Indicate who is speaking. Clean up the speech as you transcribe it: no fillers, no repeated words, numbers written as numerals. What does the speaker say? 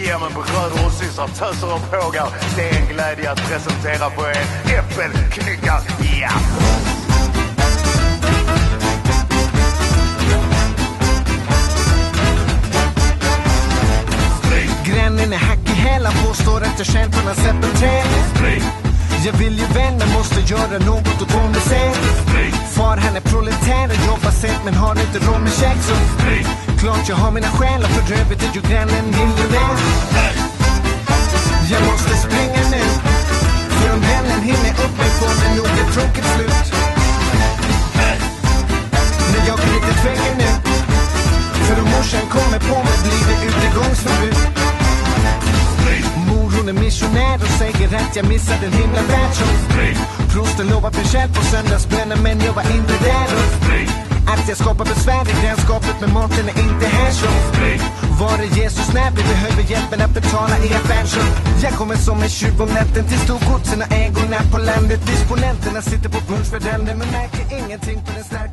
Speaker 1: Ja men bröder och systrar, töser och pågar. Det är en glädje att presentera för er äppelknyckar. Ja!
Speaker 2: Grännen är hack i häla, påstår att jag känt från en sepelträd. Jag vill ju vända, måste göra något åt hon ser. Far han är proletär och jobbar sett men har inte råd med käk. Så klart jag har mina själar, för övrigt är ju grannen miljonär. Jag måste springa nu, för om vännen hinner upp mig får det nog ett tråkigt slut. När jag är lite tvungen nu, för om morsan kommer på mig blir det utegångsförbud. Mor hon är missionär och säger att jag missade en himla värld. Prosten lovar mig själv på söndagsbönen men jag var inte där. Att jag skapar besvär i gränskapet med maten är inte här så. Var är Jesus när vi behöver hjälpen att betala i affärsköp? Jag kommer som en tjuv om natten till storgodsen och ägorna på landet. Disponenterna sitter på punschföräldern men märker ingenting på den starka.